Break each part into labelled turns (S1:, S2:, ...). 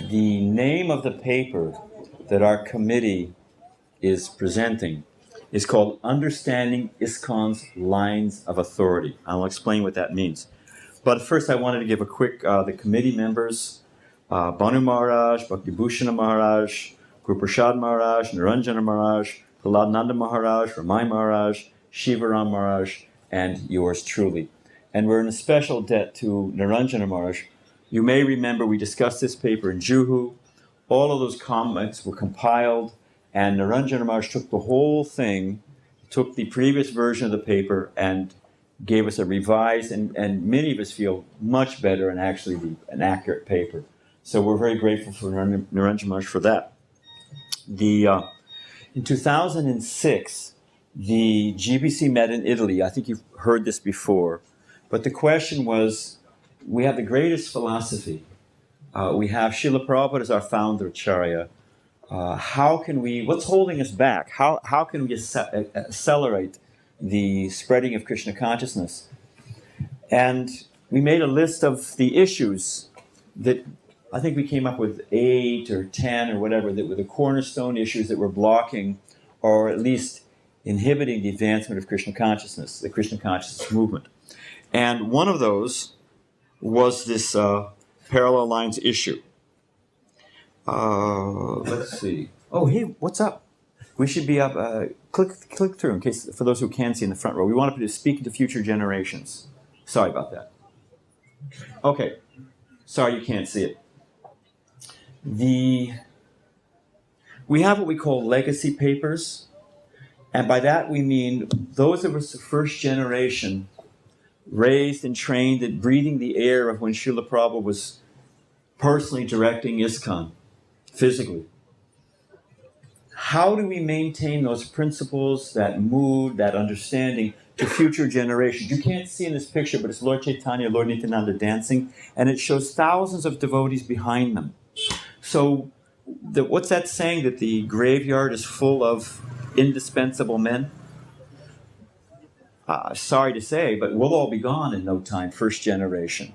S1: The name of the paper that our committee is presenting is called Understanding ISKCON's Lines of Authority. I'll explain what that means. But first I wanted to give a quick, the committee members, Banu Maharaj, Bhaktibhushan Maharaj, Guru Prasad Maharaj, Niranjana Maharaj, Prahlad Nanda Maharaj, Ramai Maharaj, Shivaram Maharaj, and yours truly. And we're in a special debt to Niranjana Maharaj. You may remember we discussed this paper in Juhu. All of those comments were compiled, and Niranjana Maharaj took the whole thing, took the previous version of the paper, and gave us a revised, and many of us feel much better and actually an accurate paper. So we're very grateful for Niranjana Maharaj for that. In 2006, the GBC met in Italy. I think you've heard this before. But the question was, we have the greatest philosophy. We have Srila Prabhupada as our founder, Acharya. How can we, what's holding us back? How can we accelerate the spreading of Krishna consciousness? And we made a list of the issues that I think we came up with 8 or 10 or whatever that were the cornerstone issues that were blocking or at least inhibiting the advancement of Krishna consciousness, the Krishna consciousness movement. And one of those was this parallel lines issue. Let's see. Oh, hey, what's up? We should be up. Click through in case, for those who can see in the front row. We want to speak to future generations. Sorry about that. Okay. Sorry you can't see it. We have what we call legacy papers. And by that we mean those of us the first generation raised and trained and breathing the air of when Srila Prabhupada was personally directing ISKCON, physically. How do we maintain those principles, that mood, that understanding to future generations? You can't see in this picture, but it's Lord Chaitanya, Lord Nityananda dancing, and it shows thousands of devotees behind them. So what's that saying, that the graveyard is full of indispensable men? Sorry to say, but we'll all be gone in no time, first generation.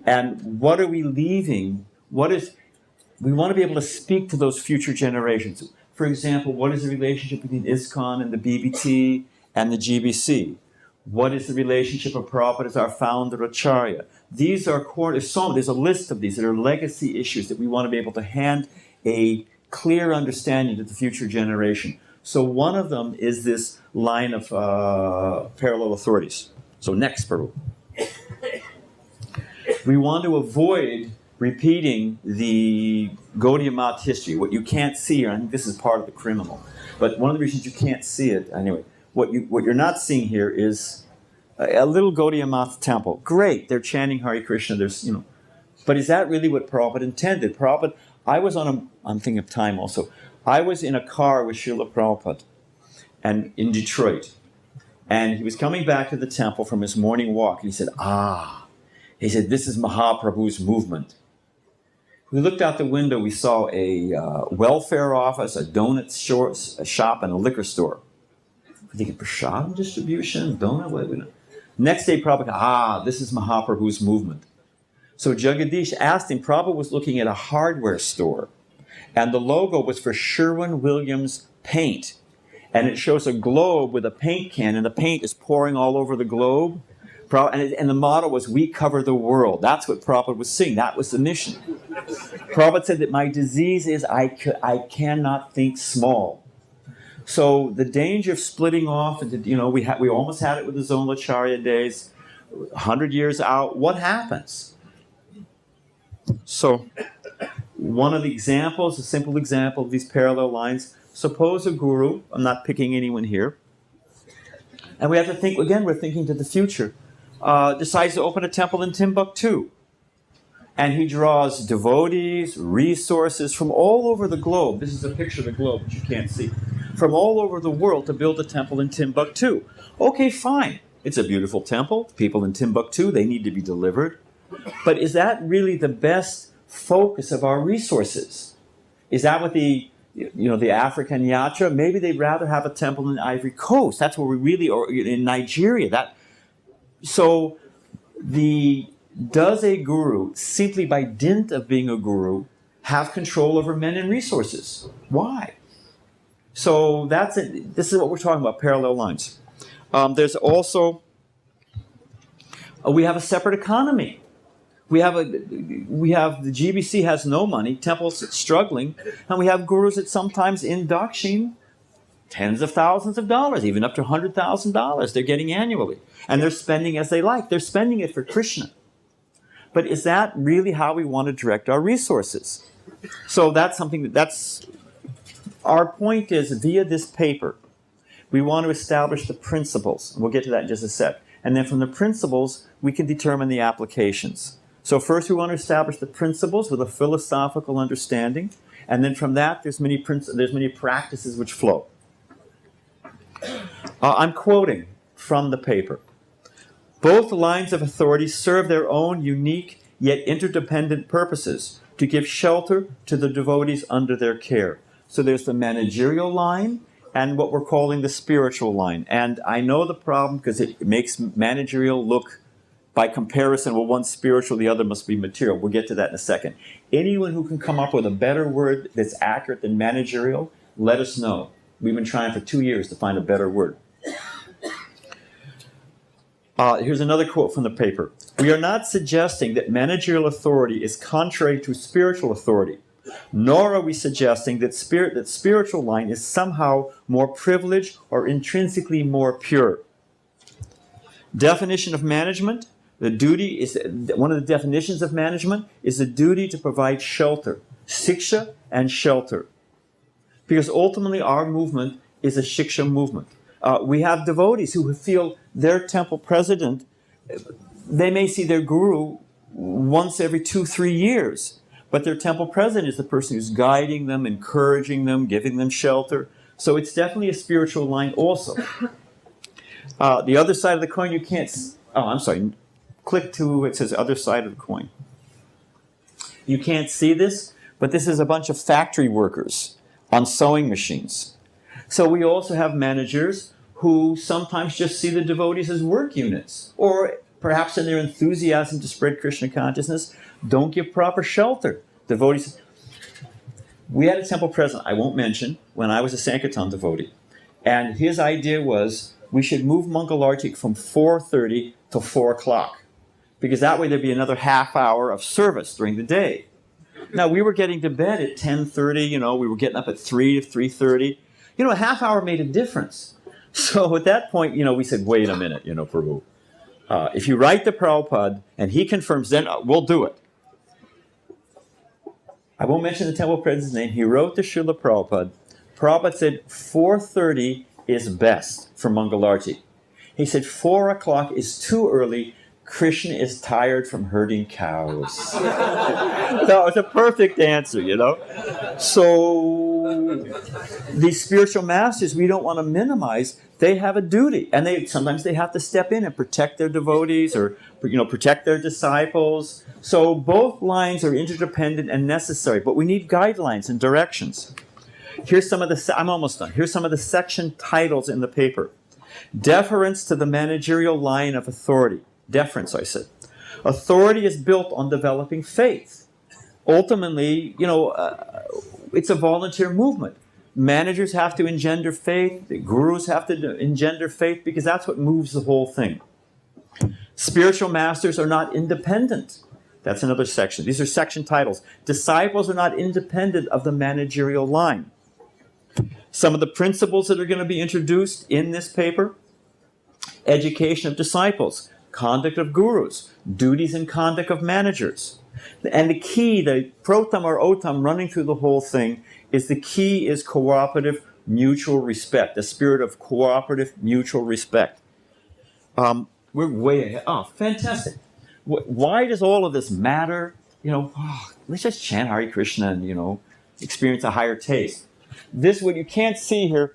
S1: And what are we leaving? We want to be able to speak to those future generations. For example, what is the relationship between ISKCON and the BBT and the GBC? What is the relationship of Prabhupada as our founder, Acharya? These are there's a list of these that are legacy issues that we want to be able to hand a clear understanding to the future generation. So one of them is this line of parallel authorities. So next, Prabhu. We want to avoid repeating the Gaudiya Math history. What you can't see, I think this is part of the criminal, but one of the reasons you can't see it, anyway, what you're not seeing here is a little Gaudiya Math temple. Great, they're chanting Hare Krishna, but is that really what Prabhupada intended? I'm thinking of time also. I was in a car with Srila Prabhupada and in Detroit, and he was coming back to the temple from his morning walk, and he said, this is Mahaprabhu's movement. We looked out the window, we saw a welfare office, a donut shop, and a liquor store. We're thinking, prashadam distribution, donut? Next day, Prabhupada, this is Mahaprabhu's movement. So Jagadish asked him, Prabhupada was looking at a hardware store, and the logo was for Sherwin-Williams paint. And it shows a globe with a paint can, and the paint is pouring all over the globe. And the motto was, we cover the world. That's what Prabhupada was saying. That was the mission. Prabhupada said that my disease is I cannot think small. So the danger of splitting off, we almost had it with the Zonlacharya days, 100 years out. What happens? So one of the examples, a simple example of these parallel lines, suppose a guru, I'm not picking anyone here, and we have to think, again, we're thinking to the future, decides to open a temple in Timbuktu. And he draws devotees, resources from all over the globe. This is a picture of the globe, which you can't see. From all over the world to build a temple in Timbuktu. Okay, fine. It's a beautiful temple. People in Timbuktu, they need to be delivered. But is that really the best focus of our resources? Is that what the African Yatra? Maybe they'd rather have a temple in the Ivory Coast. That's where we really, or in Nigeria. Does a guru, simply by dint of being a guru, have control over men and resources. Why? So that's it. This is what we're talking about, parallel lines. There's also, we have a separate economy. We have the GBC has no money, temples struggling, and we have gurus that sometimes in Dakshin, tens of thousands of dollars, even up to $100,000 they're getting annually. And they're spending as they like. They're spending it for Krishna. But is that really how we want to direct our resources? So that's something that's, our point is, via this paper, we want to establish the principles. We'll get to that in just a sec. And then from the principles, we can determine the applications. So first we want to establish the principles with a philosophical understanding. And then from that, there's many practices which flow. I'm quoting from the paper. Both lines of authority serve their own unique yet interdependent purposes to give shelter to the devotees under their care. So there's the managerial line and what we're calling the spiritual line. And I know the problem because it makes managerial look, by comparison, well, one's spiritual, the other must be material. We'll get to that in a second. Anyone who can come up with a better word that's accurate than managerial, let us know. We've been trying for 2 years to find a better word. Here's another quote from the paper. We are not suggesting that managerial authority is contrary to spiritual authority, nor are we suggesting that spiritual line is somehow more privileged or intrinsically more pure. Definition of management. The duty is, one of the definitions of management is the duty to provide shelter, siksha and shelter. Because ultimately our movement is a shiksha movement. We have devotees who feel their temple president, they may see their guru once every 2-3 years, but their temple president is the person who's guiding them, encouraging them, giving them shelter. So it's definitely a spiritual line also. The other side of the coin you can't, click to, it says other side of the coin. You can't see this, but this is a bunch of factory workers on sewing machines. So we also have managers who sometimes just see the devotees as work units, or perhaps in their enthusiasm to spread Krishna consciousness, don't give proper shelter. Devotees. We had a temple president, I won't mention, when I was a Sankirtan devotee, and his idea was we should move Mangalarti from 4:30 to 4 o'clock, because that way there'd be another half hour of service during the day. Now, we were getting to bed at 10:30, we were getting up at 3 to 3:30. A half hour made a difference. So at that point, we said, wait a minute, Prabhu. If you write to Prabhupada and he confirms, then we'll do it. I won't mention the temple president's name. He wrote to Srila Prabhupada. Prabhupada said 4:30 is best for Mangalarti. He said 4 o'clock is too early. Krishna is tired from herding cows. That was a perfect answer, So these spiritual masters, we don't want to minimize. They have a duty, and sometimes they have to step in and protect their devotees or protect their disciples. So both lines are interdependent and necessary, but we need guidelines and directions. Here's some of the, I'm almost done. Here's some of the section titles in the paper. Deference to the managerial line of authority. Deference, I said. Authority is built on developing faith. Ultimately, it's a volunteer movement. Managers have to engender faith. The gurus have to engender faith because that's what moves the whole thing. Spiritual masters are not independent. That's another section. These are section titles. Disciples are not independent of the managerial line. Some of the principles that are going to be introduced in this paper: education of disciples, conduct of gurus, duties and conduct of managers. And the key, the protam or otam running through the whole thing, is the key is cooperative mutual respect, the spirit of cooperative mutual respect. We're way ahead. Oh, fantastic. Why does all of this matter? Let's just chant Hare Krishna and, experience a higher taste. This, what you can't see here,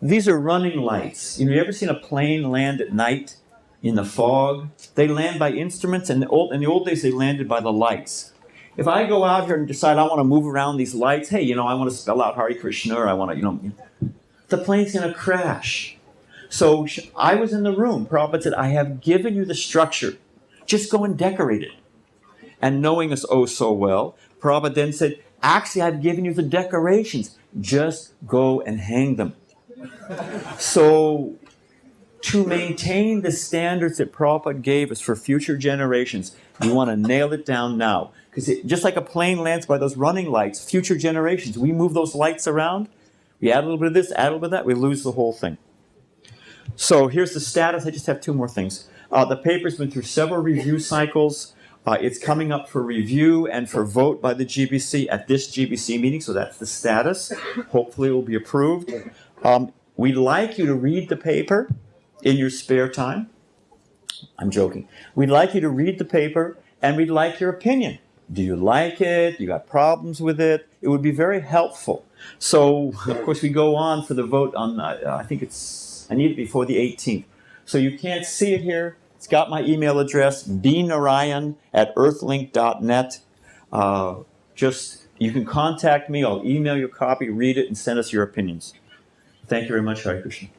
S1: these are running lights. You ever seen a plane land at night in the fog? They land by instruments, and in the old days they landed by the lights. If I go out here and decide I want to move around these lights, hey, I want to spell out Hare Krishna, or I want to, the plane's going to crash. So I was in the room. Prabhupada said, I have given you the structure. Just go and decorate it. and knowing us oh so well, Prabhupada then said, actually, I've given you the decorations. Just go and hang them. So, to maintain the standards that Prabhupada gave us for future generations, we want to nail it down now. Because just like a plane lands by those running lights, future generations, we move those lights around, we add a little bit of this, add a little bit of that, we lose the whole thing. So here's the status. I just have two more things. The paper's been through several review cycles. It's coming up for review and for vote by the GBC at this GBC meeting, so that's the status. Hopefully it will be approved. We'd like you to read the paper in your spare time. I'm joking. We'd like you to read the paper, and we'd like your opinion. Do you like it? You got problems with it? It would be very helpful. So, of course, we go on for the vote on, I need it before the 18th. So you can't see it here. It's got my email address, bnarayan@earthlink.net. You can contact me. I'll email you a copy, read it, and send us your opinions. Thank you very much, Hare Krishna.